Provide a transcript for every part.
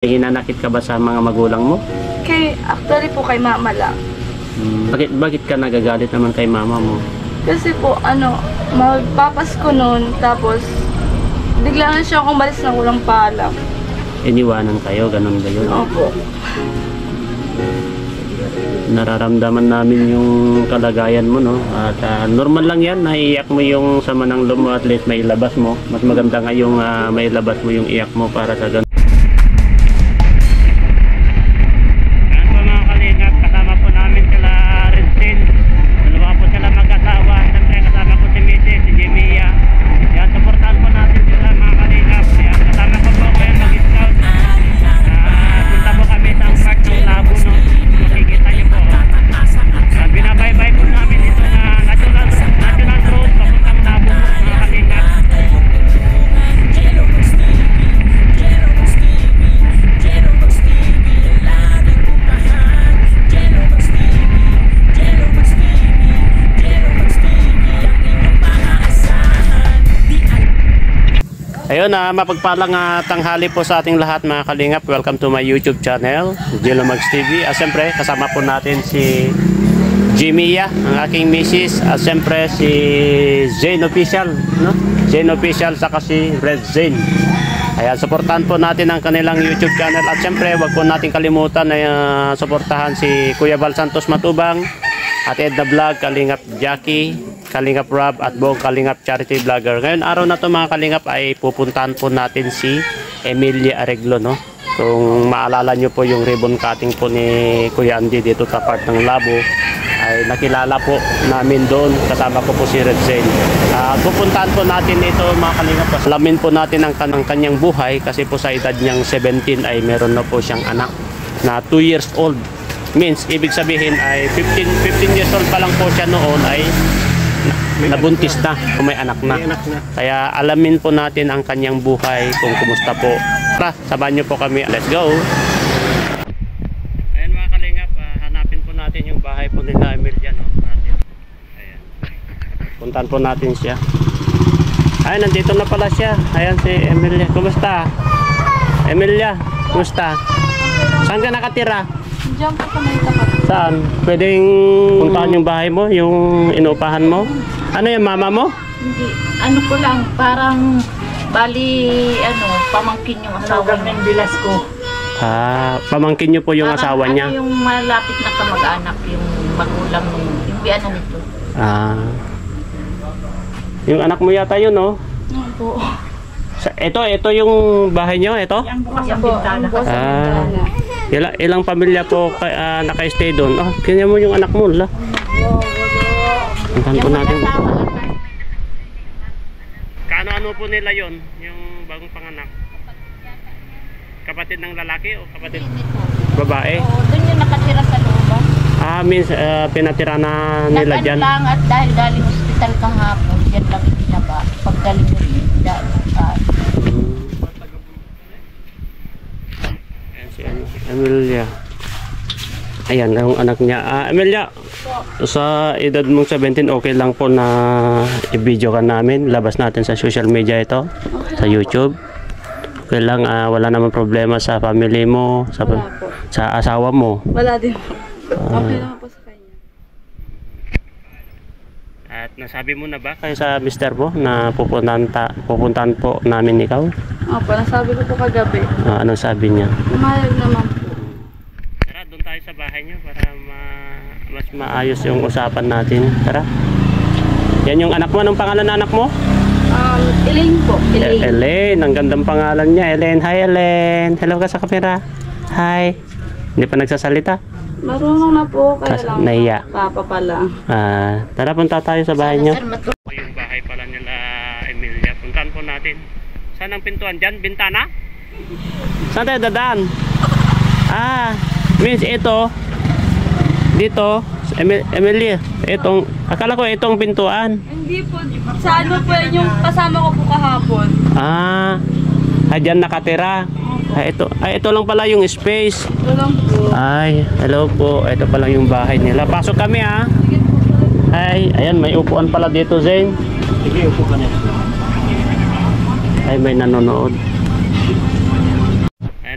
Hinanakit ka ba sa mga magulang mo? Actually po kay mama lang. Bakit ka nagagalit naman kay mama mo? Kasi po magpapasko noon, tapos bigla na siya umalis na walang paalam. Iniwanan kayo, ganun ba yun? Opo. Nararamdaman namin yung kalagayan mo, no? At normal lang yan, naiiyak mo yung sama ng loob mo, at least may ilabas mo. Mas maganda nga yung may ilabas mo yung iyak mo para sa ganun. Ayun, mapagpalang tanghali po sa ating lahat mga kalingap. Welcome to my YouTube channel, Jelomags TV. Siyempre, kasama po natin si Jimia, ang aking misis. Siyempre, si Zane Official, no? Zane Official, saka si Red Zane. Ayan, supportahan po natin ang kanilang YouTube channel. At siyempre, wag po natin kalimutan na supportahan si Kuya Val Santos Matubang, at Edna Vlog, Kalingap Jackie, Kalingap Rob, at buong Kalingap Charity Vlogger. Ngayon araw na to mga kalingap ay pupuntahan po natin si Emilia Areglo, no? Kung maalala nyo po yung ribbon cutting po ni Kuya Andy dito sa part ng Labo, ay nakilala po namin doon, kasama ko po si Red Zane. Pupuntahan po natin ito mga kalingap. Alamin po natin ang kanyang buhay, kasi po sa edad niyang 17 ay meron na po siyang anak na 2 years old. Means, ibig sabihin ay 15 years old pa lang po siya noon ay nabuntis na, kung may anak na. Kaya alamin po natin ang kanyang buhay, kung kumusta po. Tara, sabahan nyo po kami. Let's go! Ayan mga kalingap, hanapin po natin yung bahay po nila Emilia, no? Ayan. Puntahan po natin siya. Ay, nandito na pala siya. Ayan si Emilia. Kumusta? Emilia, kumusta? Saan ka nakatira? Diyan po kami tapat. Saan? Pwedeng puntahan yung bahay mo, yung inuupahan mo? Ano yung mama mo? Hindi. Ano ko lang, parang pamangkin yung asawa niya. Bilas ko. Pamangkin niyo po yung Parang asawa niya? yung malapit na kamag-anak, yung magulang yung biyanan nito. Yung anak mo yata yun, no? Opo. Ito yung bahay niyo, ito? Yan bukas ang bintana. Ilang pamilya po naka-stay doon? Kanya mo yung anak mo, la. Puntahan po natin. Kaano po nila yon, yung bagong panganak? Kapatid ng lalaki o kapatid babae? Oo, doon yung nakatira sa loob. Means pinatira na nila dyan? Lang, at dahil galing hospital kahapon, dyan lang itinaba. Paggaling mo rin, Emilia. Ayan, ang anak niya. Emilia, sa edad mong 17, okay lang po na i-video ka namin. Labas natin sa social media ito, sa YouTube. Okay lang, wala naman problema sa family mo, sa asawa mo. Wala din po. Okay lang po sa kanya. At nasabi mo na ba kayo sa mister mo na pupuntahan po namin ikaw? Opo, nasabi ko po kagabi. Anong sabi niya? Pumayag naman po. Tara, doon tayo sa bahay niyo para mas maayos yung usapan natin. Tara. Yan yung anak mo. Anong pangalan ng anak mo? Elaine po. Elaine. Elaine. Ang gandang pangalan niya. Elaine. Hi, Elaine. Hello ka sa camera. Hi. Hindi pa nagsasalita? Marunong na po. Kaya lang. Naiya. Papa pa lang. Tara, punta tayo sa bahay niyo. Yung bahay pala nila Emilia. Puntahan po natin. Saan ang pintuan? Diyan? Bintana? Saan tayo dadaan? Means ito. Dito. Emilia. Akala ko itong pintuan. Hindi po. Sa ano po yung kasama ko po kahapon. Diyan nakatira. Ito lang pala yung space. Ito lang po. Ay, hello po. Ito pala yung bahay nila. Pasok kami Ay, ayan, may upuan pala dito, Zane. Sige, upo ka na. Ay, may nanonood.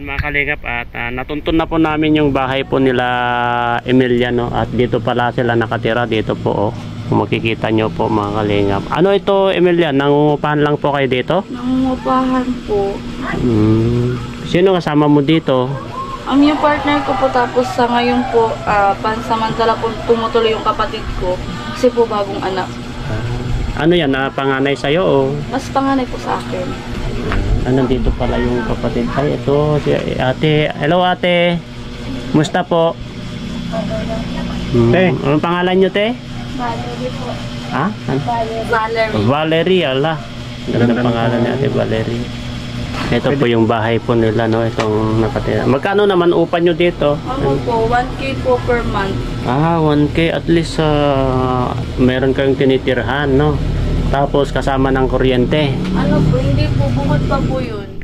Ayan mga kalingap at natuntun na po namin yung bahay po nila Emilia, no? At dito pala sila nakatira, dito po, oh. Kung makikita nyo po mga kalingap. Ano ito, Emilia? Nangungupahan lang po kayo dito? Nangungupahan po. Sino kasama mo dito? Yung partner ko po, tapos sa ngayon po, pansamantala po tumutuloy yung kapatid ko. Kasi po bagong anak. Ano yan, panganay sa'yo o? Mas panganay po sa akin. Nandito pala yung kapatid. Ay, ito, si ate. Hello ate. Musta po? Te, anong pangalan nyo, te? Valerie po. Ha? Valerie. Valerie, ala. Ganda pangalan ni ate Valerie. Ito po yung bahay po nila, no? Itong nakatira. Magkano naman upa nyo dito? Ano po, 1K po per month. 1K at least meron kayong tinitirhan, no? Tapos kasama ng kuryente. Ano po, hindi po, bukod pa po yun.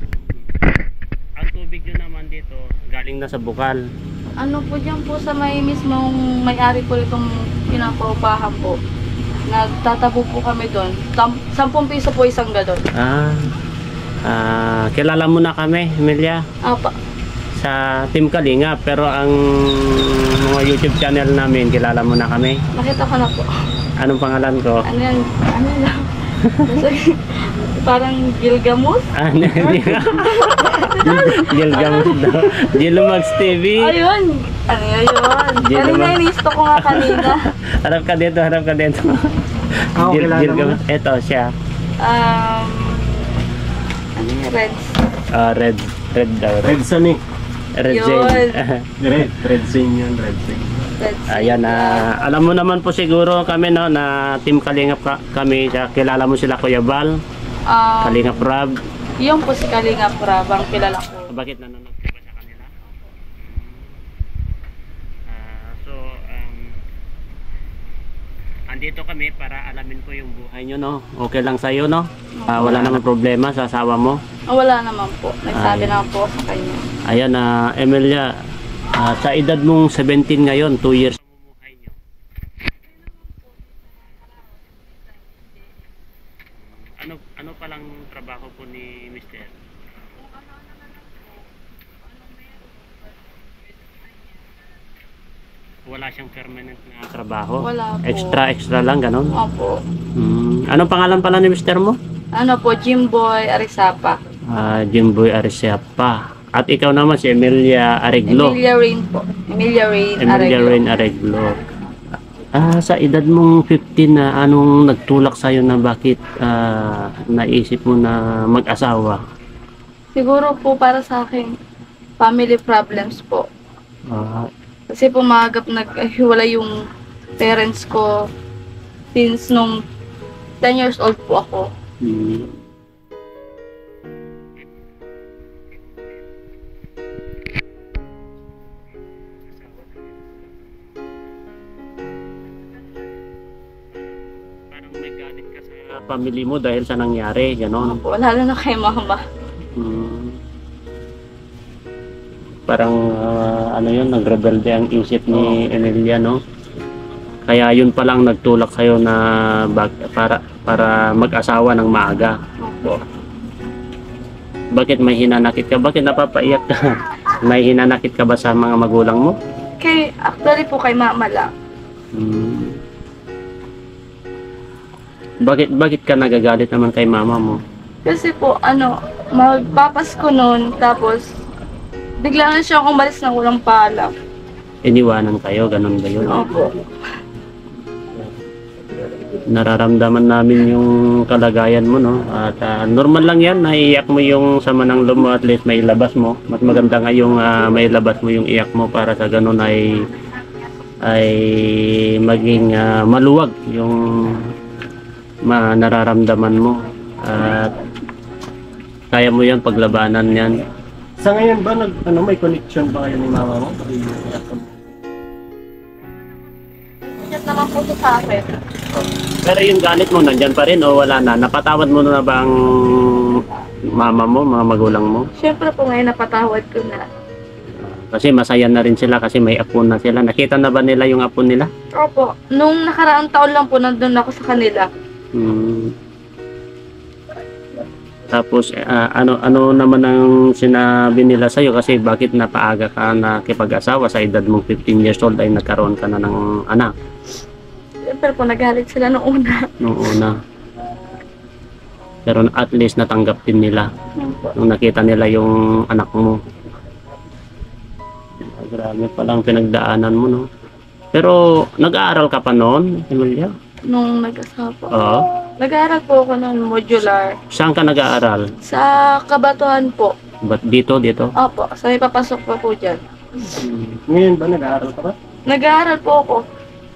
Ang tubig nyo naman dito, galing na sa bukal. Ano po dyan po sa may mismong may-ari po itong pinapaupahan po. Nagtatabo po kami doon. 10 piso po isang galon. Kilala mo na kami, Emilia, Apa. sa Team Kalinga, pero ang mga YouTube channel namin, kilala mo na kami. Nakita ko na po. Anong pangalan ko? Ano yan? Ano lang? Parang Gilgamos? Gilgamus daw. Gilumags TV. Ayun! Ano yun? Kanina inisto ko nga kanina. Harap ka dito, harap ka dito. Gilgamus. Ito siya. Ano yung Reds? Red daw. Red Sun eh. Red Yun. Jane. Red Sun yun, Red Sun. Reds. Ayan, alam mo naman po siguro kami, no, na Team Kalingap kami. Kilala mo sila Kuya Val, Kalingap Rab. Yung po si Kalingap Rab, ang kilala ko. Bakit nanonood ka ba sa kanila? Andito kami para alamin ko yung buhay nyo, no? Okay lang sa'yo, no? Wala namang problema sa asawa mo? Wala naman po. Nagsabi naman po sa kanya. Ayan, Emilia, sa edad mong 17 ngayon, 2 years pamumuhay nyo. Ano palang trabaho po ni Mr.? Wala siyang permanent na trabaho? Wala po. Extra lang, ganon? Opo. Anong pangalan pala ni Mr. mo? Ano po, Jimboy Arisapa. Jimboy Arisiapa. At ikaw naman si Emilia Areglo. Emilia Rain po. Emilia Emilia Rain Areglo. Sa edad mong 15 na, anong nagtulak sa'yo na bakit naisip mo na mag-asawa? Siguro po para sa akin, family problems po. Kasi po maagap naghiwalay yung parents ko since nung 10 years old po ako. Parang may galit ka sa family mo dahil sa nangyari, gano'n? Opo, lalo na kay mama. Parang ano yun, nagrebelde ang isip ni Emilia, no? Kaya yun palang nagtulak sa'yo na para mag-asawa ng maaga. Opo. Bakit may hinanakit ka? Bakit napapaiyak ka? May hinanakit ka ba sa mga magulang mo? Actually po kay mama lang. Bakit ka nagagalit naman kay mama mo? Kasi po, magpapasko noon, tapos bigla na siya umalis ng walang paalam. Iniwanan kayo, ganun ba yun? Opo. Nararamdaman namin yung kalagayan mo, no? At normal lang yan, naiiyak mo yung sama ng loob mo, at least may labas mo. Mas maganda nga yung may labas mo yung iyak mo para sa ganun ay maging maluwag yung nararamdaman mo. At kaya mo yan, paglabanan yan. Sa ngayon ba, may connection ba kayo ni mama mo? Chat naman po siya sa akin. Pero yung galit mo, nandyan pa rin o wala na? Napatawad mo na ba ang mama mo, mga magulang mo? Siyempre po ngayon napatawad ko na. Kasi masaya na rin sila kasi may apo na sila. Nakita na ba nila yung apo nila? Opo. Nung nakaraang taon lang po nandun ako sa kanila. Tapos ano naman ang sinabi nila sa iyo kasi bakit napaaga ka nakipag-asawa sa edad mong 15 years old ay nagkaroon ka na ng anak Siyempre po, nagalit sila noong una. nung una. Pero at least natanggap din nila nung nakita nila yung anak mo. Grabe palang pinagdaanan mo, no? Pero nag-aaral ka pa noon, Emilia? Nung nag-asawa po. Oo. Nag-aaral po ako ng modular. Saan ka nag-aaral? Sa Kabatuhan po. Ba't dito? Opo, sa may papasok pa po dyan. Ngayon ba nag-aaral ka ba? Nag-aaral po ako.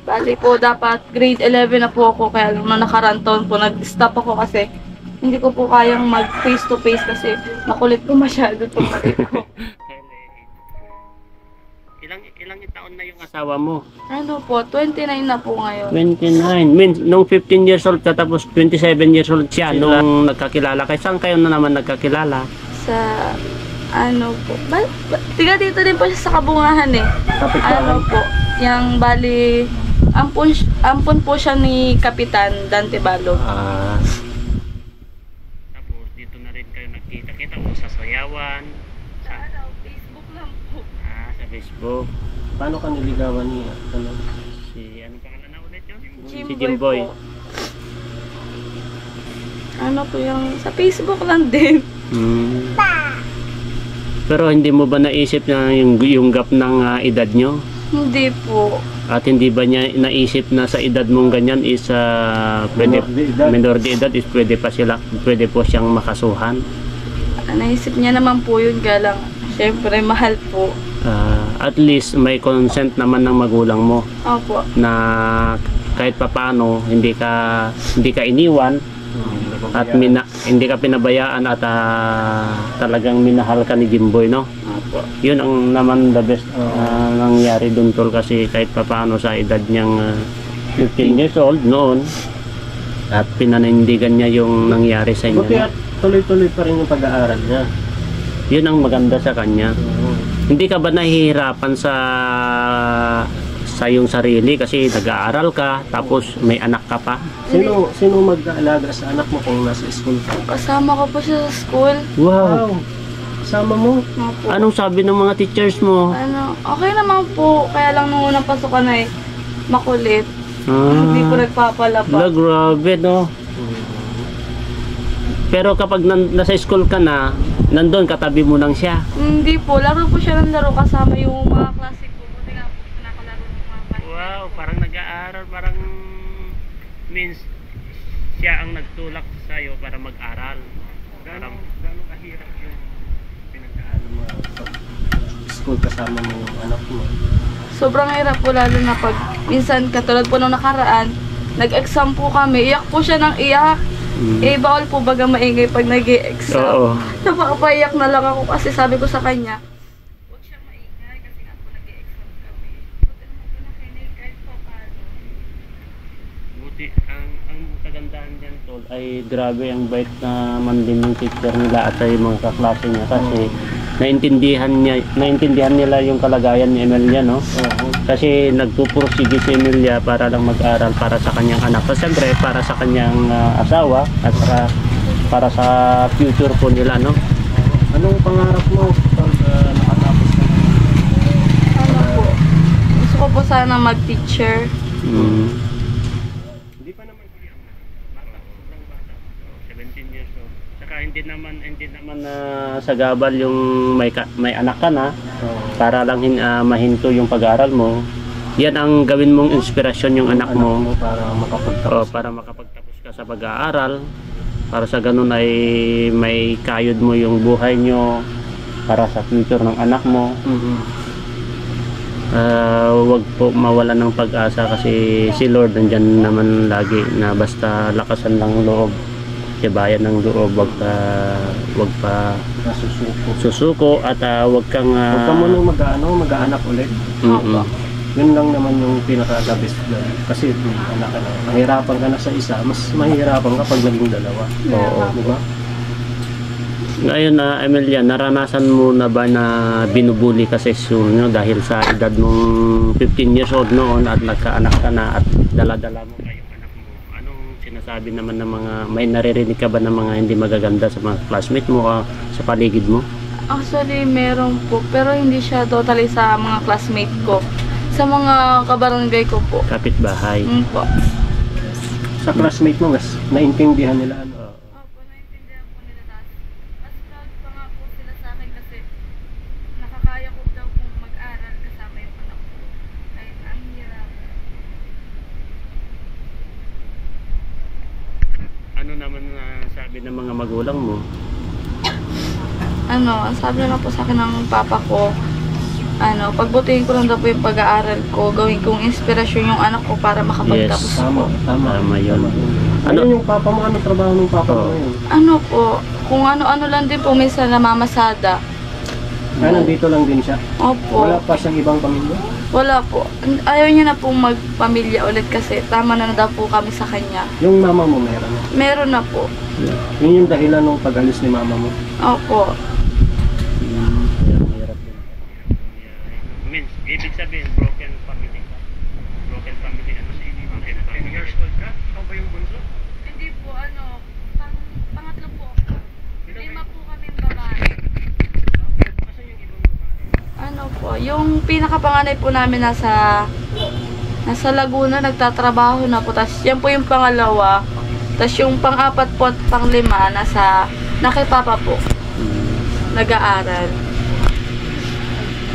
Bali po, dapat grade 11 na po ako. Kaya nung nakaraan taon po, nag-stop ako kasi hindi ko po kayang mag face to face kasi makulit po masyado itong malit ko. Ilang taon na yung asawa mo? Ano po, 29 na po ngayon. 29. Means, nung 15 years old ka tapos 27 years old siya nung nagkakilala kayo. Saan kayo na naman nagkakilala? Sa ano po, tiga dito din po siya sa Kabungahan eh. Ano po, yung bali, ampon po siya ni Kapitan Dante Balog. Tapos dito na rin kayo nagkita-kita o sa sayawan. Facebook lang po. Sa Facebook. Paano ka niligawan niya? Ano? Ano pangalan na ulit yun? Si Jimboy Jimboy. po. Ano po yung, sa Facebook lang din. Pero hindi mo ba naisip na yung gap ng edad nyo? Hindi po. At hindi ba niya naisip na sa edad mong ganyan is menor de edad is pwede po siyang makasuhan? Naisip niya naman po yun, galang. Siyempre, mahal po. At least may consent naman ng magulang mo Opo. na kahit papaano hindi ka iniwan at hindi ka pinabayaan at talagang minahal ka ni Jimboy, no? Opo. Yun ang naman the best nangyari dun, tol, kasi kahit papaano sa edad niyang 15 years old noon at pinanindigan niya yung nangyari sa inyo. Buti at tuloy-tuloy pa rin yung pag-aaral niya. Yun ang maganda sa kanya. Hindi ka ba nahihirapan sa iyong sarili kasi nag-aaral ka tapos may anak ka pa? Sino mag-aalaga sa anak mo kung nasa school ka? Kasama ko po siya sa school. Wow! Kasama mo? Opo. Anong sabi ng mga teachers mo? Ano, okay naman po. Kaya lang nung unang pasukan ay makulit. Hindi po nagpapalapa. Grabe, no? Pero kapag nasa school ka na, nandun katabi mo lang siya. Hindi po. Laro po siya ng laro kasama yung mga klase ko. Buti nga po nakalaro ng mga klase. Wow, parang nag-aaral, parang means siya ang nagtulak sa iyo para mag-aral. Gano'ng kahirap yung Pinag-aaral mo sa school kasama mo yung anak mo. Sobrang hirap po lalo na pag minsan katulad po nung nakaraan, nag-exam po kami. Iyak po siya ng iyak. Eh, bawal po baga maingay pag nag-i-exam. Oo. Napakapaiyak na lang ako kasi sabi ko sa kanya, huwag siya maingay kasi nga po nag-i-exam kami. Buti naman po nakinig kahit pa paano. Buti, ang kagandahan dyan, tol, ay grabe ang bait na man din yung teacher nila at ay mga kaklase niya kasi naintindihan nila yung kalagayan ni Emilia, no? Kasi nagpupursige si Emilia para lang mag-aral para sa kanyang anak. Kasi siyempre para sa kanyang asawa at para sa future po nila, no? Anong pangarap mo pag nakatapos ka? Ano po? Gusto ko po sana mag-teacher. Hindi pa naman siya bata, sobrang bata. 17 years old. Saka hindi naman sagabal yung may anak ka na para lang mahinto yung pag-aaral mo. Yan ang gawin mong inspirasyon yung anak mo para makapagtapos. para makapagtapos ka sa pag-aaral. Para sa ganun ay may kayod mo yung buhay nyo para sa future ng anak mo. Wag po mawalan ng pag-asa kasi si Lord nandyan naman lagi na basta lakasan lang loob, tibayan ng loob, wag pa susuko at wag kang Huwag ka munang mag-aanak ulit. Yun lang naman yung pinaka-the best doon. Kasi anak ka na, mahirapan ka na sa isa, mas mahirapan ka pag naging dalawa. Oo. Diba? Ngayon Emilia, naranasan mo na ba na binubuli ka sa school nyo dahil sa edad mong 15 years old noon at nagkaanak ka na at dala-dala mo kayong anak mo? Anong sinasabi naman ng mga, may naririnig ka ba ng mga hindi magaganda sa mga classmate mo o sa paligid mo? Actually, meron po. Pero hindi siya totally sa mga classmate ko. Sa mga kabarangay ko po. Kapitbahay. Po. Sa classmate mo, mas naintindihan nila ano. Opo, naintindihan po nila lahat. Mas proud pa nga po sila sa akin kasi nakakaya ko daw pong mag-aral kasama yung anak ko. Kahit ang hirap. Ano naman na sabi ng mga magulang mo? Ang sabi na po sa akin ng papa ko, pagbutihin ko lang daw po yung pag-aaral ko, gawin kong inspirasyon yung anak ko para makapagtapos Yes. po. Tama yun. Ano yung papa mo? Ano trabaho ng papa mo ngayon? Kung ano-ano lang din po, minsan namamasada. Nandito lang din siya. Opo. Wala pa siyang ibang pamilya? Wala po. Ayaw niya na pong magpamilya ulit kasi tama na daw po kami sa kanya. Yung mama mo meron na? Meron na po. Yun yung dahilan ng pag-alis ni mama mo? Opo. Means, ibig sabihin, broken family ka. Broken family, ano sa ibig? Broken family. 10 years old ka? Ikaw ba yung bunso? Hindi po, pangatlo po. 5 po kami babae. Asan yung ibang babae? Yung pinakapanganay po namin nasa Laguna, nagtatrabaho na po. Tapos yan po yung pangalawa. Tapos yung pang-4 po at pang-5 nakipapa po. Nag-aaral.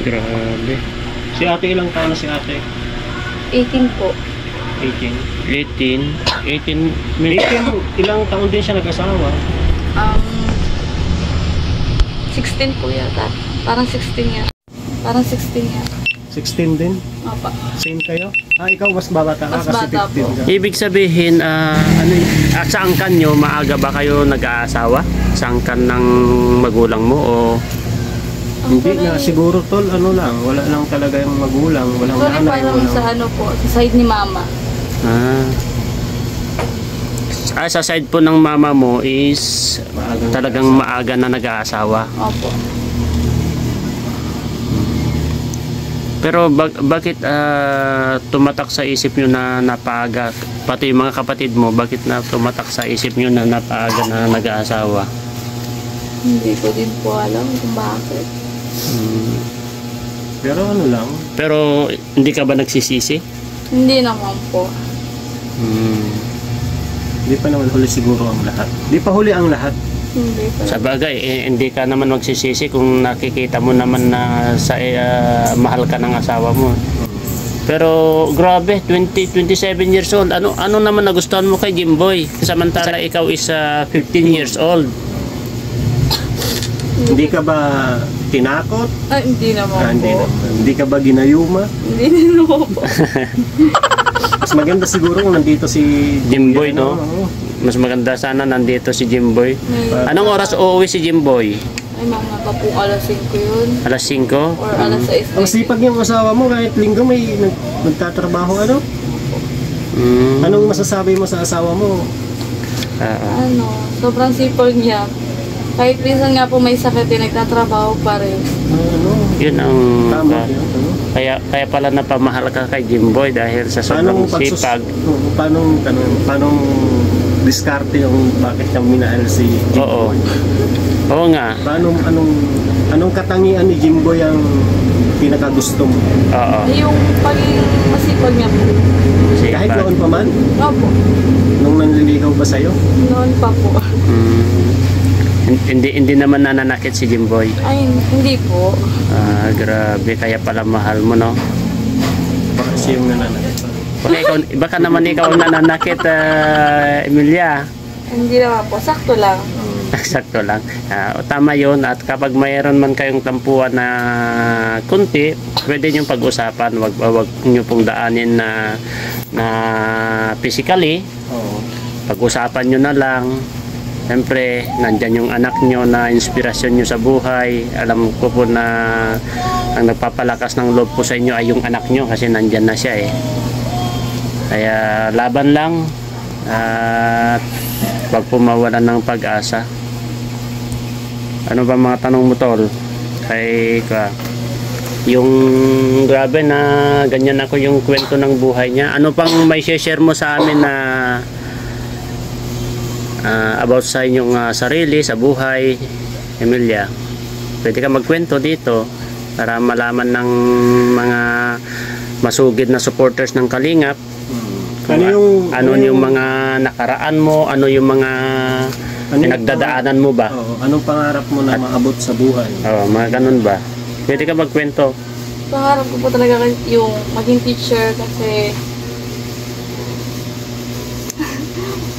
Grabe. Si ate, ilang taon na si ate? 18 po. 18. 18. 18, ilang taon din siya nag-asawa? 16 po yata. Parang 16 yan. 16 din? Opa. Same kayo? Ikaw mas babata ka Mas kasi bata 15 po. ka. Ibig sabihin, sa angkan nyo, maaga ba kayo nag-aasawa? Sa angkan ng magulang mo o... Hindi na, siguro tol, wala lang talaga yung magulang, walang Sorry, nanay, parang sa side ni mama. Sa side po ng mama mo is Maagang talagang maaga na nag-aasawa. Opo. Pero bakit tumatak sa isip nyo na napaaga? Pati yung mga kapatid mo, bakit na tumatak sa isip nyo na napaaga na nag-aasawa? Hindi ko din po alam kung bakit. Pero lang, Pero hindi ka ba nagsisisi? Hindi naman po. hindi pa naman huli siguro ang lahat. Di pa huli ang lahat. Hindi po. Sa bagay, hindi ka naman magsisisi kung nakikita mo naman na mahal ka ng asawa mo. Pero grabe, 27 years old. Ano naman nagustuhan mo kay Jimboy? Samantala ikaw is 15 years old. Hindi ka ba tinakot? Hindi naman Hindi po. naman. Hindi ka ba ginayuma? Hindi naman po. Mas maganda siguro kung nandito si Jimboy, no? Oo. Mas maganda sana nandito si Jimboy. May, Anong oras uuwi si Jimboy? ay mga po alas 5 yun. Alas 5? Or alas 6. Ang sipag yung asawa mo kahit linggo may nagtatrabaho Anong masasabi mo sa asawa mo? Sobrang sipag niya. Kahit minsan nga po may sakit, nagtatrabaho pa rin. Yun ang Tama yun. kaya pala napamahal ka kay Jimboy dahil sa sobrang sipag. Paano diskarte yung bakit niya minahal si Oo Jimboy? Oo nga. Anong katangian ni Jimboy ang pinakagusto mo? Oo. Yung pagiging masipag niya po. Kahit Sipag. noon pa man? Opo. Nung nanliligaw ba sa'yo? Noon pa po. Hindi naman nananakit si Jimboy. Ay, hindi po. Grabe, kaya pala mahal mo, no? Baka siya yung nananakit. Baka naman ikaw ang nananakit, Emilia. Hindi naman po. Sakto lang. Sakto lang. Tama yun. At kapag mayroon man kayong tampuan na kunti, pwede nyo pag-usapan. Wag nyo pong daanin na physically. Oo. Pag-usapan nyo na lang. Siyempre, nandyan yung anak nyo na inspirasyon nyo sa buhay. Alam ko po na ang nagpapalakas ng loob po sa inyo ay yung anak nyo kasi nandyan na siya eh. Kaya laban lang at wag po mawalan ng pag-asa. Ano ba mga tanong mo, tol? Kay yung grabe na ganyan ako yung kwento ng buhay niya. Ano pang may share mo sa amin about sa inyong sarili, sa buhay, Emilia. Pwede ka magkwento dito para malaman ng mga masugid na supporters ng Kalingap kung ano yung mga nakaraan mo, ano yung mga pinagdadaanan mo ba. Anong pangarap mo na maabot sa buhay? Mga ganun ba? Pwede ka magkwento. Pangarap ko po talaga yung maging teacher kasi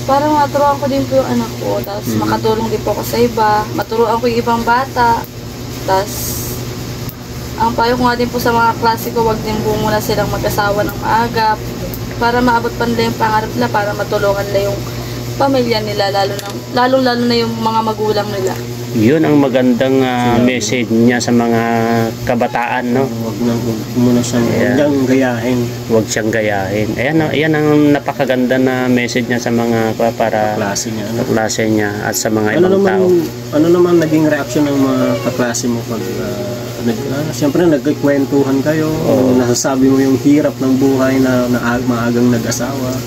para maturuan ko din po yung anak ko, tapos makatulong din po ako sa iba, maturuan ko yung ibang bata, tapos ang payo ko nga din po sa mga klase ko, wag din po muna silang mag-asawa ng maagap para maabot pa nila yung pangarap nila, para matulungan nila yung pamilya nila, lalo na yung mga magulang nila. Yun ang magandang message niya sa mga kabataan, no? Huwag muna siyang gayahin. Huwag siyang gayahin. Ayan ang napakaganda na message niya sa mga para kaklase niya at sa mga ibang tao. Ano naman naging reaksyon ng mga kaklase mo pag siyempre nagkikwentuhan kayo, nasasabi mo yung hirap ng buhay na maagang nag-asawa?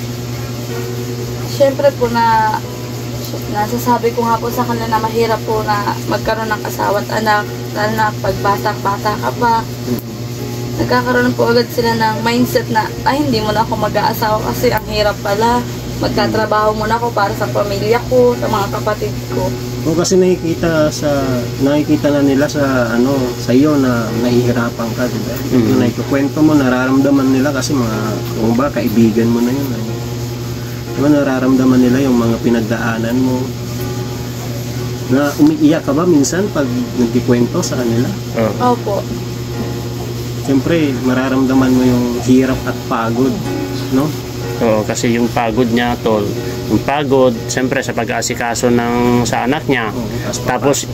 Siyempre po nasasabi ko nga po sa kanila na mahirap po na magkaroon ng asawa at anak, lalo na pag bata ka pa. Nagkakaroon po agad sila ng mindset na, hindi mo na ako mag-aasawa kasi ang hirap pala. Magtatrabaho muna ako para sa pamilya ko, sa mga kapatid ko. Kasi nakikita na nila sa iyo na nahihirapan ka, di ba? Naikukwento mo, nararamdaman nila kasi kung ba kaibigan mo na yun. Diba nararamdaman nila yung mga pinagdaanan mo? Na umiiyak ka ba minsan pag nagkikwento sa kanila? Opo. Siyempre, mararamdaman mo yung hirap at pagod, no? Oo, kasi yung pagod niya, tol. Yung pagod, siyempre sa pag-aasikaso sa anak niya. Tapos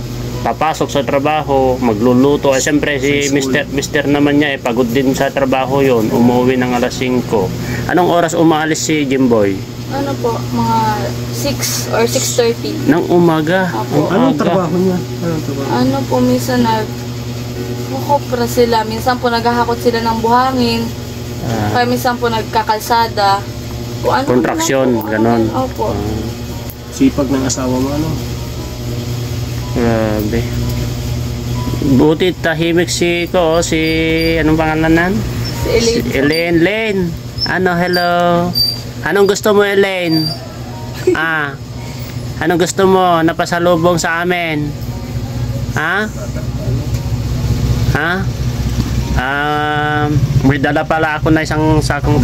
papasok sa trabaho, magluluto. Siyempre si Mr. naman niya, pagod din sa trabaho yon. Umuwi ng alas 5. Anong oras umaalis si Jimboy? Ano po, mga 6 or 6:30. Ng umaga. Anong trabaho niya? Ano po, minsan nagkukopra sila. Minsan po naghahakot sila ng buhangin. Kaya minsan po nagkakalsada. Kontraksyon, ganon. Opo. Sipag ng asawa mo, Grabe. Buti tahimik si anong pangalan nan? Si Elaine. Elaine. Hello. Anong gusto mo, Elaine? Anong gusto mo na pasalubong sa amin? May dala pala ako na isang sakong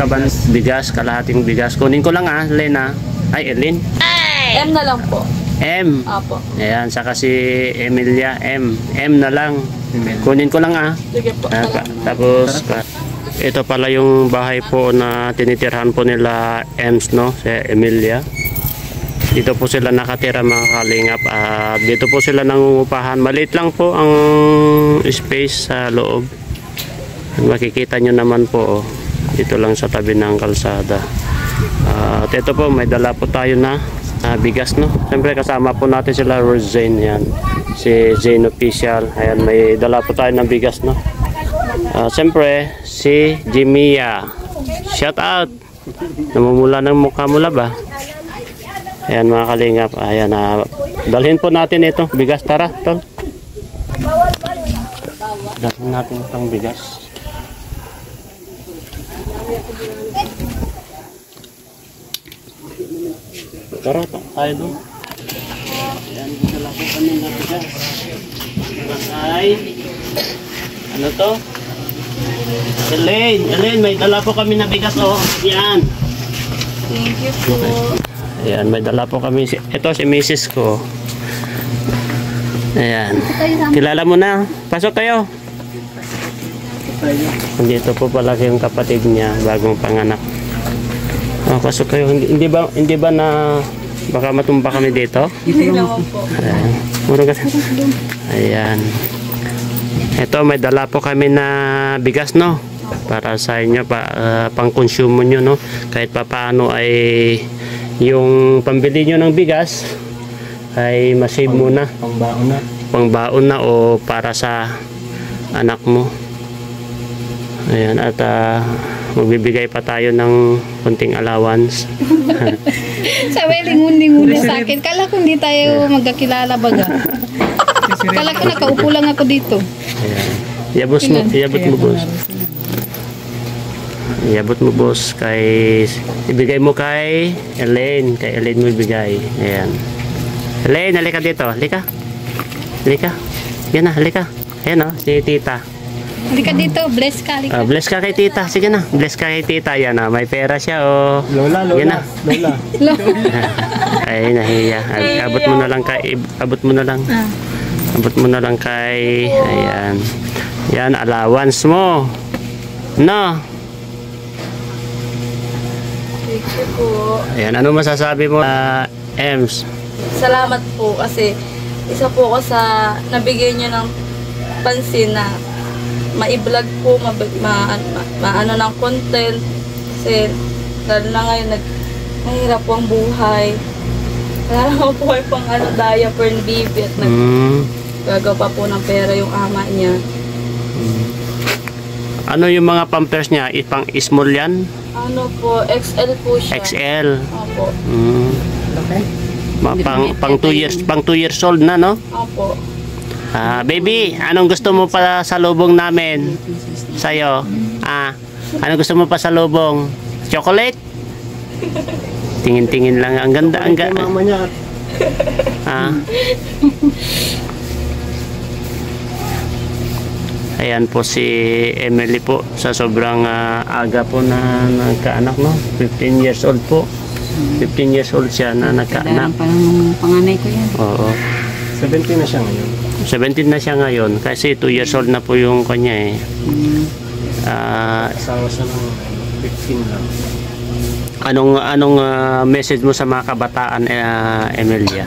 bigas, kalahating bigas. Kunin ko lang Elaine Ay, Elaine? M na lang po. M. Apo. Ayan, saka si Emilia M. M na lang. Kunin ko lang Sige po. Tapos ito pala yung bahay po na tinitirhan po nila Ems, no? Si Emilia. Dito po sila nakatira, mga Kalingap. Dito po sila nangungupahan. Maliit lang po ang space sa loob. Makikita nyo naman po, dito lang sa tabi ng kalsada. At ito po, may dala po tayo na bigas, no? Siyempre kasama po natin sila Rosane, yan. Si Zane Official. Ayan, may dala po tayo ng bigas, no? Siyempre, si Jimia. Shout out! Namumula ng mukha mula ba? Ayan, mga Kalingap. Ayan, dalhin po natin ito. Bigas, tara, tol. Dalhin natin itong bigas. Tara, tayo doon. Ayan, dala po kami ng bigas. Ay, ano to? Elaine, may dala po kami na bigas, Yan. Thank you po. Ayan, may dala po kami. Ito si Mrs. ko. Ayan. Kilala mo na. Pasok kayo. Dito po pala yung kapatid niya, bagong panganak. Pasok kayo. Hindi ba na baka matumba kami dito? Hindi naman po. Ayan. Ito, may dala po kami na bigas, no? Para sa inyo, pang-consume nyo, no? Kahit pa paano ay yung pambili nyo ng bigas ay masave muna. Pangbaon na o para sa anak mo. Ayan, at magbibigay pa tayo ng konting allowance. Sabay lingun-lingun na sa akin. Kala ko hindi tayo magkakilala baga. Kala ko nakaupo lang ako dito. Ayan. Iabot mo boss. Iabot mo boss kay ibigay mo kay Elaine. Kay Elaine mo ibigay. Ayan. Elaine, halika dito. Halika. Halika. Yan na, halika. Ayan o, si tita. Halika dito, bless ka. Halika. Bless ka kay tita. Sige na, bless ka kay tita. Yan na, may pera siya o. Lola, Yan na. Lola. Ay, nahiya. Abot mo na lang kay, abot mo na lang. Abot mo na lang kay, ayan. Yan, allowance mo. No. Thank you po. Ayan, ano masasabi mo, Ems? Salamat po kasi isa po ako sa nabigay niyo ng pansin na ma-vlog po, maano ng content kasi lalo na ngayon mahirap po ang buhay. Wala naman po ay pang diaper ni baby at naggagawa pa po ng pera yung ama niya. Ano yung mga pampers niya? Pang small yan? Ano po, XL po siya. XL. Opo. Pang 2 years old na, no? Opo. Baby, anong gusto mo pa sa lubong namin? Sa'yo? Anong gusto mo pa sa lubong? Chocolate? Tingin-tingin lang. Ang ganda. Mama niya. Ayan po si Emily po sa sobrang aga po na nagkaanak, no? 15 years old po. 15 years old siya na nagkaanak. Parang panganay ko yan. Oo. 17 na siya ngayon. 17 na siya ngayon kasi 2 years old na po yung kanya eh. Asawa siya ng 15 lang. Anong message mo sa mga kabataan, Emilia?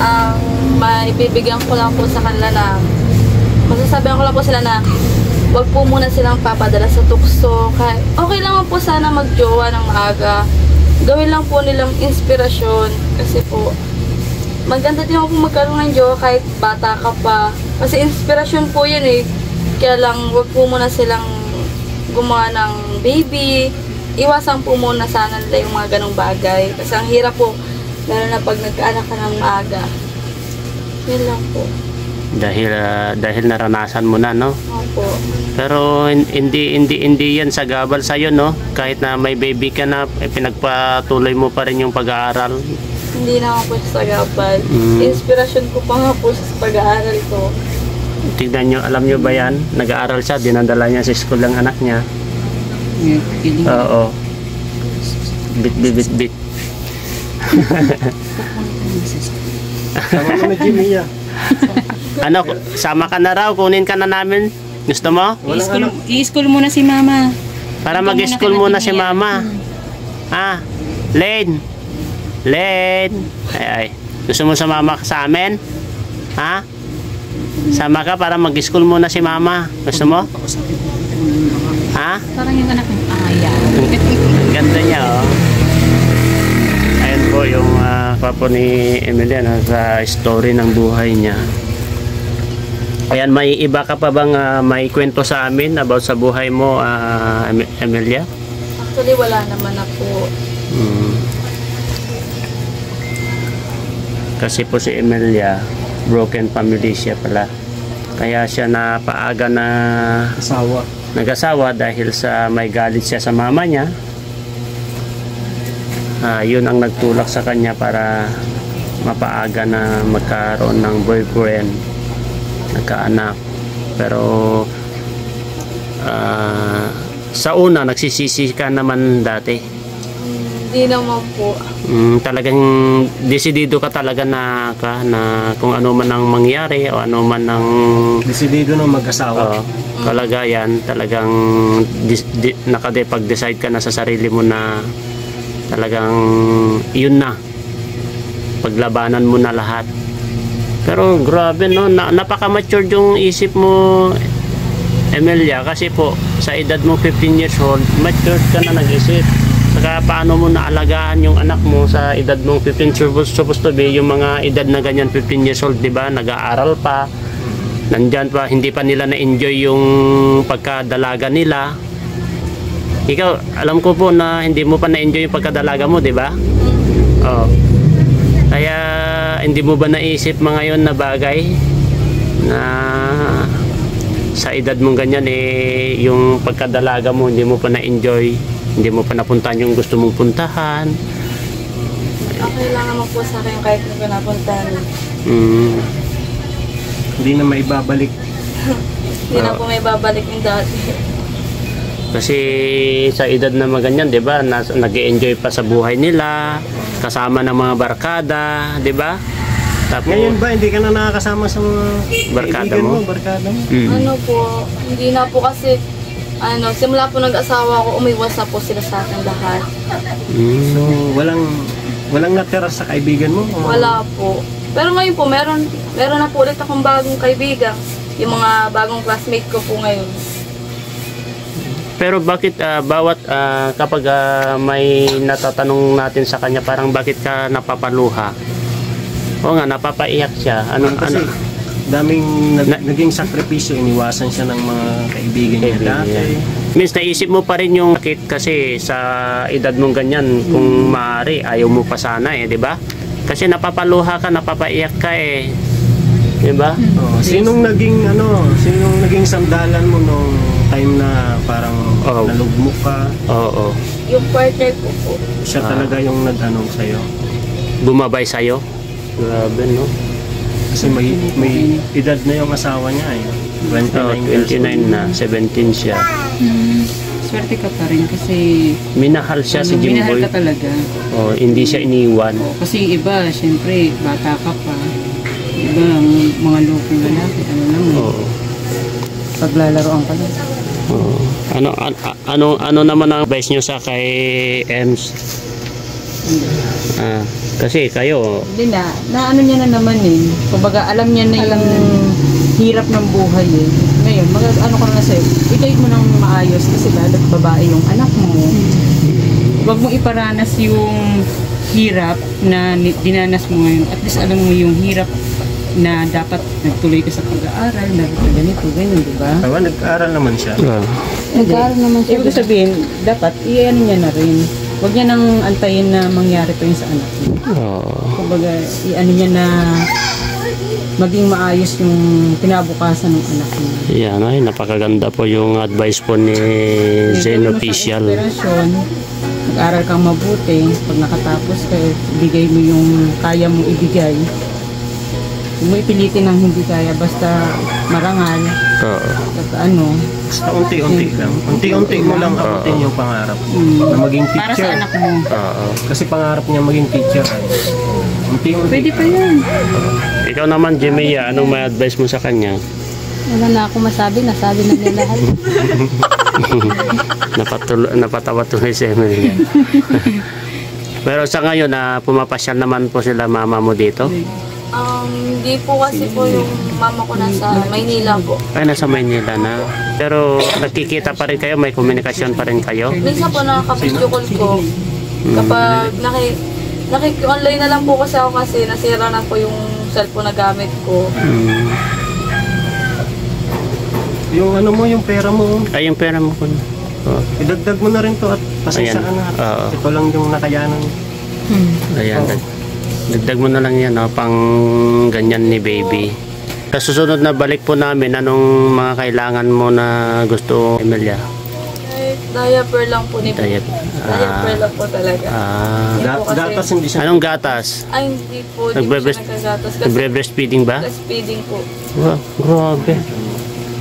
Ang maibibigyan ko lang po sa kanila na masasabihan ko lang po sila na wag po muna silang papadala sa tukso. Okay lang po sana magjowa ng maaga. Gawin lang po nilang inspirasyon kasi po maganda din ako magkaroon ng jowa kahit bata ka pa. Kasi inspirasyon po yun eh. Kaya lang wag po muna silang gumawa ng baby. Iwasan po muna sana nila yung mga ganong bagay. Kasi ang hirap po, lalo na pag nagkaanak ka ng maaga. Yun lang po. Dahil naranasan mo na, no? Opo. Pero hindi yan sagabal sa iyo, no? Kahit na may baby ka na, pinagpatuloy mo pa rin yung pag-aaral. Hindi na ako po sa gabal. Inspirasyon ko pa nga po sa pag-aaral ko. Tignan nyo, alam nyo ba yan? Nag-aaral siya, dinadala niya sa school ng anak niya. Oo. Bit. Sama mo na Jimmy ya. Ano, sama ka na raw, kunin ka na namin. Gusto mo? I-school muna si mama. Para mag-school muna si mama. Len. Ay. Gusto mo sumama ka sa amin? Sama ka para mag-school muna si mama. Gusto mo? Parang yung anak ng ayan. Ganda niya, oh. Ayan po yung papo ni Emilia sa story ng buhay niya. Ayan, may iba ka pa bang may kwento sa amin about sa buhay mo, Emilia? Actually, wala naman na po. Kasi po si Emilia, broken family siya pala. Kaya siya napaaga na nag-asawa dahil sa may galit siya sa mama niya. Yun ang nagtulak sa kanya para mapaaga na magkaroon ng boyfriend, nagkaanak. Pero sa una nagsisisi ka naman dati. Hindi naman po. Talagang desidido ka talaga na kung ano man ang mangyari o ano man ang Desidido na mag-asawa. Kalagayan, talagang nakapag-decide ka na sa sarili mo na talagang yun na, paglabanan mo na lahat. Pero grabe, no, napaka-mature yung isip mo, Emilia, kasi po sa edad mo 15 years old, mature ka na nag-isip. Saka paano mo naalagaan yung anak mo sa edad mong 15, supposed to be yung mga edad na ganyan 15 years old, di ba, nag-aaral pa, nandyan pa, hindi pa nila na-enjoy yung pagkadalaga nila. Ikaw, alam ko po na hindi mo pa na-enjoy yung pagkadalaga mo, di ba? Oo. Kaya hindi mo ba naisip mga yon na bagay na sa edad mong ganyan yung pagkadalaga mo hindi mo pa na-enjoy, hindi mo pa napuntahan yung gusto mong puntahan? Okay lang naman po sa akin kahit hindi ko napuntahan. Hindi na maibabalik. Hindi na po may babalik yung dati. Kasi sa edad na maganyan, 'di ba? Nag-e-enjoy pa sa buhay nila, kasama ng mga barkada, 'di ba? Tapos Ngayon ba, hindi ka na nakakasama sa mga Barkada kaibigan mo? barkada mo? Ano po, hindi na po kasi, simula po nag-asawa ko, umiwas na po sila sa akin lahat. So, walang natira sa kaibigan mo? Wala po. Pero ngayon po, meron na po ulit akong bagong kaibigan. Yung mga bagong classmate ko po ngayon. Pero bakit bawat kapag may natatanong natin sa kanya, parang bakit ka napapaluha? O nga, napapaiyak siya. Kasi daming naging sakripisyo, iniwasan siya ng mga kaibigan niya dati. Means naisip mo pa rin yung bakit kasi sa edad mong ganyan, kung maaari, ayaw mo pa sana di ba? Kasi napapaluha ka, napapaiyak ka di ba? Sinong naging sandalan mo nung time na parang nalugmok ka? Oo. Yung partner ko po. Siya talaga yung nag-anong sa'yo. Bumabay sa'yo? Grabe, no? Kasi may edad na yung asawa niya 29 29 na, 17 siya. Swerte ka pa rin kasi Minahal siya si minahal Jimboy. ka talaga. Hindi siya iniwan. Kasi yung iba, syempre, bata ka pa. Iba, mga lokong lalaki, paglalaroan ka lang. Ano naman ang advice nyo sa kay Ems? Kasi kayo, Hindi na ano niya na naman kumbaga alam niya na yung hirap ng buhay Ngayon, ano ko na sa'yo, i-guide mo ng maayos kasi lalo't babae yung anak mo. Huwag mo iparanas yung hirap na dinanas mo ngayon. At least alam mo yung hirap na dapat nagtuloy ka sa pag-aaral, dapat na ganito, ganyan, di ba? Tawa, nag-aaral naman siya. Nag-aaral naman siya. Ibig sabihin, dapat, i-ano niya na rin. Huwag niya nang antayin na mangyari to yun sa anak niya. Kumbaga, i-ano niya na maging maayos yung kinabukasan ng anak niya. yan ay, napakaganda po yung advice po ni Zen Official. Mag-aral kang mabuti. Pag nakatapos ka, ibigay mo yung kaya mong ibigay. Huwag mo ipilitin ng hindi kaya, basta marangal. Basta Basta unti-unti lang. Unti-unti mo lang abutin yung pangarap mo. Na maging teacher. para sa anak mo. Kasi pangarap niya maging teacher. Unti-unti. Pwede pa yan. Ikaw naman, Jimia, anong may advice mo sa kanya? Wala na ako masabi, nasabi na niya lahat. Napatawa tuloy si Emily. Pero sa ngayon, pumapasyal naman po sila mama mo dito? Hindi po kasi po yung mama ko nasa Maynila po. Ay, nasa Maynila na. Pero nakikita pa rin kayo, may komunikasyon pa rin kayo? Minsan po nakaka-video call ko. Kapag online na lang po kasi ako kasi nasira na po yung cellphone na gamit ko. Yung yung pera mo. Ay, yung pera mo po. Idagdag mo na rin to at pasensya ka na. Ito lang yung nakayanan. Ayan, dagdag mo na lang yan, pang ganyan ni baby. Sa susunod na balik po namin, anong mga kailangan mo na gusto, Emilia? Diaper lang po ni Diaper. Diaper lang po talaga. Hindi po kasi- Gatas hindi siya. Anong gatas? Ay, hindi po. Hindi po siya nagkagatas. Kasi Nagbre-breastfeeding ba? breastfeeding po. Wow, grabe.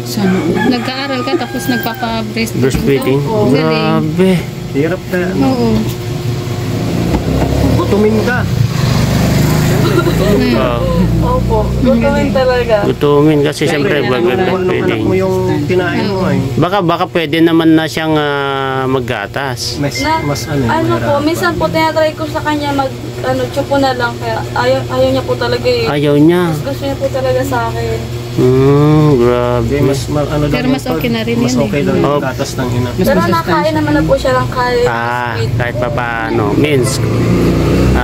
Sana. Nagkaaral ka tapos nagpapa-breastfeeding. Breastfeeding? Opo. Grabe. Hirap na. Oo. Gutumin ka. Opo. Gutumin talaga. Gutumin kasi siyempre Nung anak breastfeeding. mo yung kinain mo Baka pwede naman na siyang maggatas. Mas Ano po, minsan po tinatry ko sa kanya chupo na lang. Kaya ayaw niya po talaga Ayaw niya. Gusto niya po talaga sa akin. Grabe. Pero mas okay na rin mas yan okay daw yung gatas ng ina. Pero nakain naman na po siya ng kahit sweet. Kahit pa paano. Means,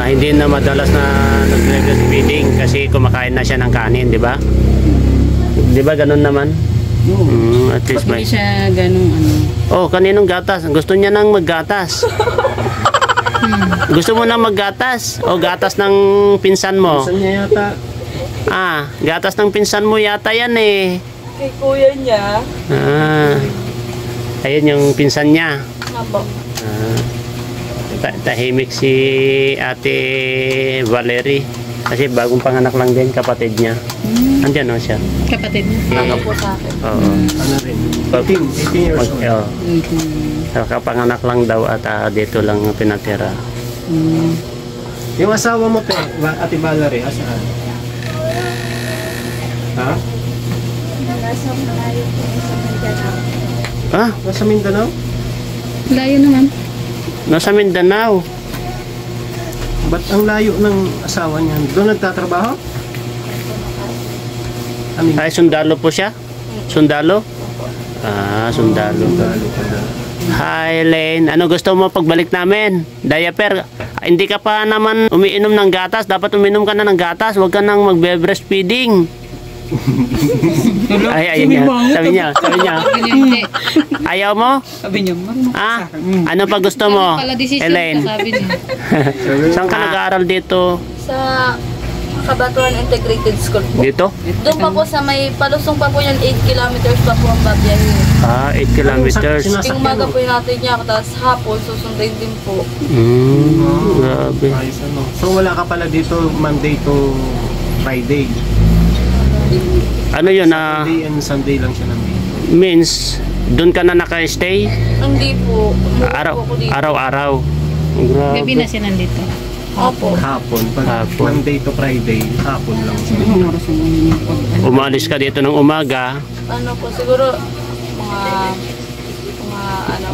hindi na madalas na nag-breastfeeding kasi kumakain na siya ng kanin, di ba? Di ba ganun naman? At least Pag may... hindi siya ganung ano. Oh, kaninong gatas? Gusto niya nang maggatas. Gusto mo nang maggatas? O gatas ng pinsan mo? Saan niya yata? Ah, gatas ng pinsan mo yata yan eh. Kay kuya niya. Ah, ayun yung pinsan niya. Apo. Tahimik si Ate Valerie. Kasi bagong panganak lang din, kapatid niya. Andiyan o siya. Kapatid niya. Ano po sa akin. Oo. Ano rin? 18 years old. Oh, kapanganak lang daw at dito lang pinatira. Yung asawa mo, Ate Valerie, asaan? Ha? Ah, Nasa Mindanao? Layo naman. nasa Mindanao. Ba't ang layo ng asawa niya? Doon nagtatrabaho? Ay, sundalo po siya? Sundalo? Ah, sundalo. Lalo ka na. Hi, Lane. Ano gusto mo pagbalik namin? Diaper. Hindi ka pa naman umiinom ng gatas. Dapat uminom ka na ng gatas. Huwag ka nang magbe-breastfeeding. Ay, ayun niya. Sabi niya. Sabi niya, hindi. Ayaw mo? Sabi niya, marunong ka Ah? sa akin. Ano pa gusto mo? Pala decision Elaine. ka, sabi niya. Saan ka nag-aaral dito? Sa Kabatuan Integrated School po. Dito? Doon pa po sa may palusong pa po yan, 8 kilometers pa po ang babiyahin. Ah, 8 kilometers. Yung umaga po yung natin niya, tapos hapon susundin din po. Grabe. Ayos, ano. So wala ka pala dito Monday to Friday. Ano yun? Monday and Sunday lang siya nandito. Means, doon ka na naka-stay? Hindi po. Umuwi po ako dito. Araw-araw. Gabi na siya nandito. Opo. Hapon. Pag Hapon. Monday to Friday, hapon lang siya. Anong oras ang ano niya? Pag- Umalis ka dito ng umaga. Ano po, siguro mga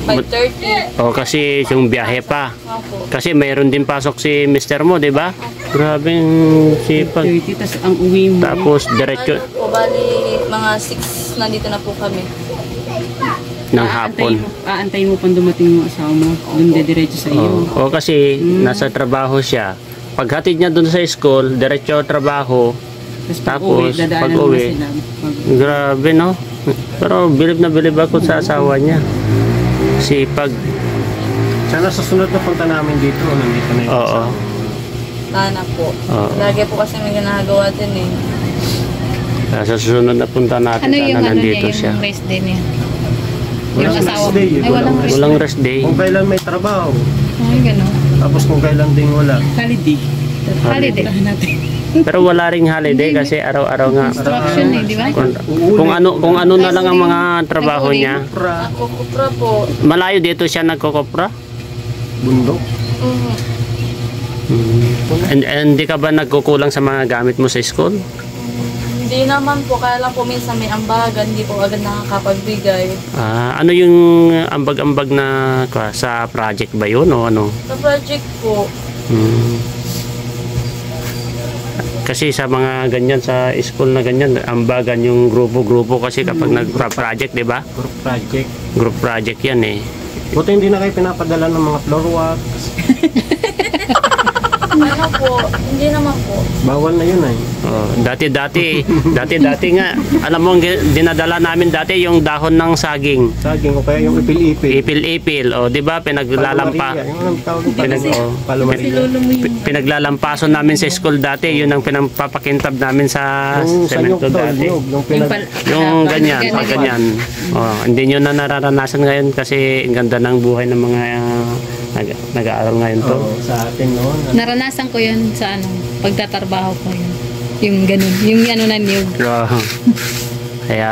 5:30. O kasi yung biyahe pa. Opo. Kasi mayroon din pasok si mister mo, di ba? Grabing sipag. 30, tas ang uwi mo. Tapos diretso Ano po, bali mga 6 nandito na po kami. ng hapon. Aantayin mo pang dumating yung asawa mo. Doon dediretso sa iyo. O kasi nasa trabaho siya. Paghatid niya doon sa school, diretso trabaho. Tapos Tapos, pag-uwi, dadaanan pag-uwi. mo na sila. Pag- Grabe, no? Pero bilib na bilib ako sa asawa niya. Sipag. Sana sa sunod na punta namin dito, nandito na yung Oo. asawa. Sana po. Oo. Lagi po kasi may ginagawa din eh. Sa susunod na punta natin, Ano yung sana ano nandito niya, siya. yung rest day niya? Walang Yung rest asawa mo. day, Ay, walang rest Walang rest day. Kung kailan may trabaho, Ay, gano'n. tapos kung kailan din wala. Holiday. Holiday. Tahan natin. Pero wala ring holiday kasi araw-araw nga. Instruction eh, di ba? Kung ano na lang ang mga trabaho Nag-uling. niya. Pra, Ako kupra po. Malayo dito siya nagkokopra. bundok. And di ka ba nagkukulang sa mga gamit mo sa school? Hindi naman po, kaya lang po minsan may ambagan, hindi po agad nakakapagbigay. Ano yung ambag-ambag na sa project ba yun o ano? Sa project po, Hmm. Kasi sa mga ganyan sa school na ganyan, ambagan yung grupo-grupo kasi kapag nag-project, di ba? Group project. Group project yan eh. Buti hindi na kayo pinapadala ng mga floor wax. ano po, hindi naman po. Bawal na yun ay. Oh, dati nga, alam mo, dinadala namin dati yung dahon ng saging. Saging o kaya yung ipil-ipil. Ipil-ipil, o di ba, pinaglalampa. Palomaria, yung anong tawag yung Pinag, oh, Palomaria. pinaglalampaso namin sa school dati, yun ang pinapakintab namin sa Yung semento sanyog to, dati. yung pinag... Yung ganyan, pag ganyan. Oh, hindi nyo na nararanasan ngayon kasi ang ganda ng buhay ng mga nag-aaral ngayon to. Oo, sa atin noon. Naranasan ko yun sa ano, pagtatrabaho ko yun. Yung ganun, yung ano na niyog. So, kaya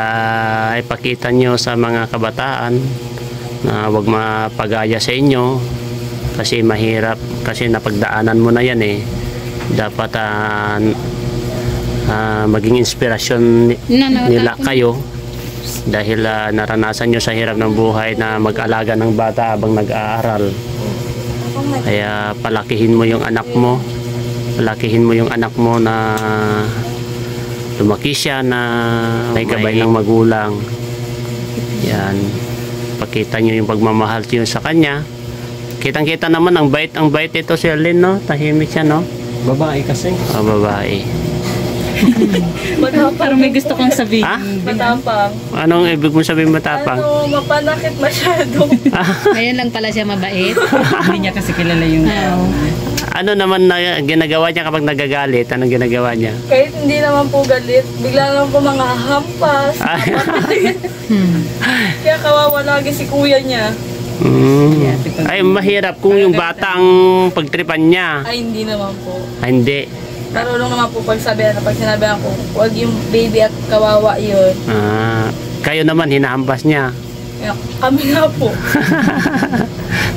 ipakita nyo sa mga kabataan na huwag mapagaya sa inyo kasi mahirap, kasi napagdaanan mo na yan eh. Dapat maging inspirasyon nila kayo dahil naranasan nyo sa hirap ng buhay na mag-alaga ng bata habang nag-aaral. Kaya palakihin mo yung anak mo. Palakihin mo yung anak mo na lumaki siya na may gabay ng magulang. Yan. Pakita nyo yung pagmamahal nyo sa kanya. Kitang-kita naman ang bait ito si Arlene, no? Tahimik siya, no? Babae kasi. Babae. Matapang. Parang may gusto kang sabihin. Ha? Matapang. Anong ibig mong sabihin matapang? Ano, mapanakit masyado. Ngayon lang pala siya mabait. Hindi niya kasi kilala yung Ano naman na ginagawa niya kapag nagagalit? Anong ginagawa niya? Kahit hindi naman po galit, bigla naman po mga hampas. Ay, Kaya kawawa lagi si kuya niya. Ay, mahirap kung yung bata ang pagtripan niya. Ay, hindi naman po. Ay, hindi. Marunong naman po pagsabihan na pag sinabihan ko, huwag yung baby at kawawa yun. Kayo naman, hinahampas niya. Kaya kami nga po.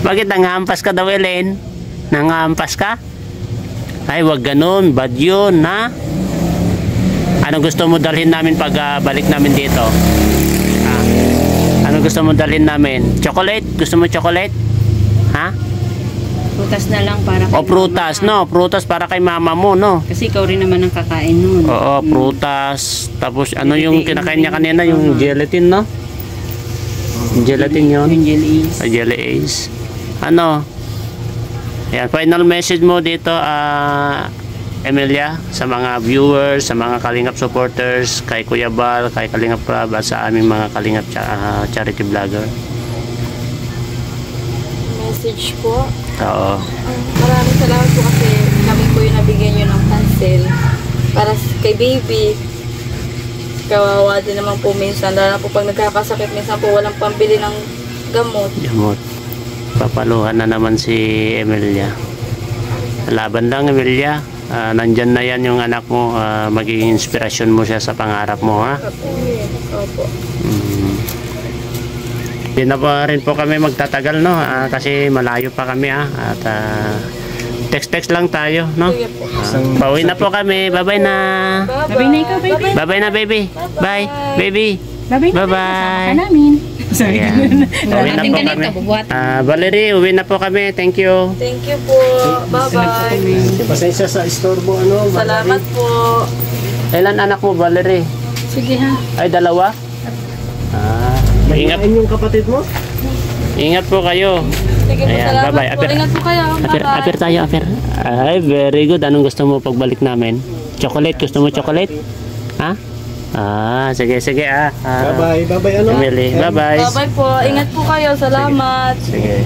Bakit nangahampas ka daw, Ellen? Nangahampas ka? Ay, wag ganun. Bad yun, ha? Anong gusto mo dalhin namin pag balik namin dito? Anong gusto mo dalhin namin? Chocolate? Gusto mo chocolate? Ha? Prutas na lang para O prutas, no? Prutas para kay mama mo, no? Kasi ikaw rin naman ang kakain nun. Oo, prutas. Tapos ano yung kinakain niya kanina? Yung gelatin, no? Gelatin yun. Yung jellies. Jelly Ace. Ano? Ayan, final message mo dito, Emilia, sa mga viewers, sa mga Kalingap supporters, kay Kuya Bal, kay Kalingap Prab, at sa aming mga Kalingap charity vlogger. Message po. Oo. Maraming salamat po kasi kami po yung nabigyan nyo ng cancel para kay baby. Kawawa din naman po minsan. Lalo na po pag nagkakasakit, minsan po walang pambili ng gamot. Gamot. Papaluhan na naman si Emilia. Laban lang, Emilia. Nandyan na yan yung anak mo. Magiging inspirasyon mo siya sa pangarap mo, ha? Opo. Di na pa rin po kami magtatagal, no? Kasi malayo pa kami, ha? At text-text lang tayo, no? Sige po. Pauwi na po kami. Bye-bye na. Babay na ikaw, baby. Bye-bye na, baby. Bye, baby. Babay na. Bye-bye. Kasama ka namin. Ayan. Uwi na Ating po ganito, kami. bubuhat. Valerie, uwi na po kami. Thank you. Thank you po. Bye-bye. Pasensya sa istorbo, ano? Salamat po. Ilan anak mo, Valerie? Sige ha. Ay, dalawa? Ingat, Ingat yung kapatid mo? ingat po kayo. Sige po, Ayan, salamat bye-bye. po. Ingat po kayo. Bye-bye. Aper tayo, aper. Ay, very good. Anong gusto mo pagbalik namin? Chocolate? Gusto mo chocolate? Ha? Sige, sige, Bye-bye. Bye-bye, ano? Emily, bye-bye. Bye-bye po. Ingat po kayo. Salamat. Sige.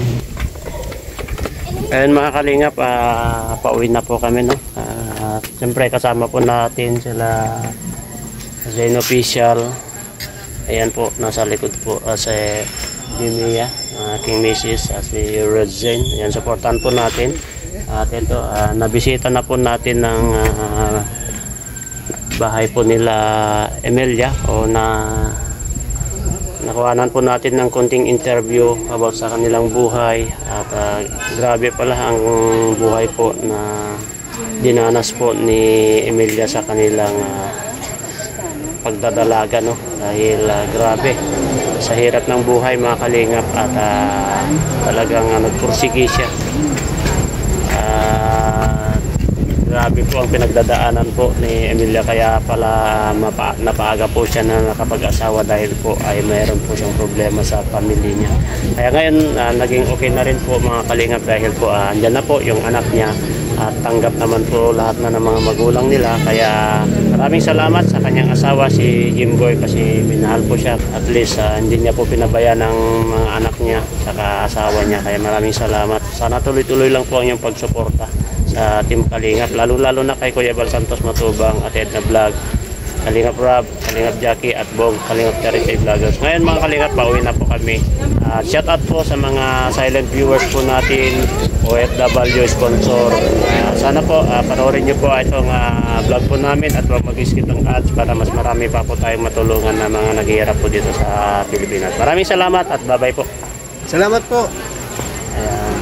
Ayun mga kalingap, pauwi na po kami, no? Siyempre kasama po natin sila Zen Official. Ayan po, nasa likod po si Jimia, aking misis, si Red Zen. Ayan, supportan po natin. At ito, nabisita na po natin ng bahay po nila Emilia, o nakuhanan po natin ng konting interview about sa kanilang buhay. At grabe pala ang buhay po na dinanas po ni Emilia sa kanilang pagdadalaga, no? Dahil grabe sa hirap ng buhay mga kalingap, at talagang nagpursige siya. Grabe po ang pinagdadaanan po ni Emilia, kaya pala napaaga po siya na nakapag-asawa dahil po ay mayroon po siyang problema sa pamilya niya. Kaya ngayon naging okay na rin po mga kalingap, dahil po andyan na po yung anak niya at tanggap naman po lahat na ng mga magulang nila. Kaya maraming salamat sa kanyang asawa si Jimboy, kasi minahal po siya, at least hindi niya po pinabayaan ng mga anak niya saka asawa niya. Kaya maraming salamat. Sana tuloy-tuloy lang po ang iyong pagsuporta sa Team Kalingap, lalo na kay Kuya Bal Santos Matubang at Edna Vlog, Kalingap Rob, Kalingap Jackie at Bong, Kalingap Charity Vloggers. Ngayon mga Kalingap, pauwi na po kami. Shout out po sa mga silent viewers po natin, OFW sponsor. Sana po panoorin nyo po itong vlog po namin, at huwag mag-skip ng ads para mas marami pa po tayong matulungan na mga naghihirap po dito sa Pilipinas. Maraming salamat at bye-bye po. Salamat po. Ayan.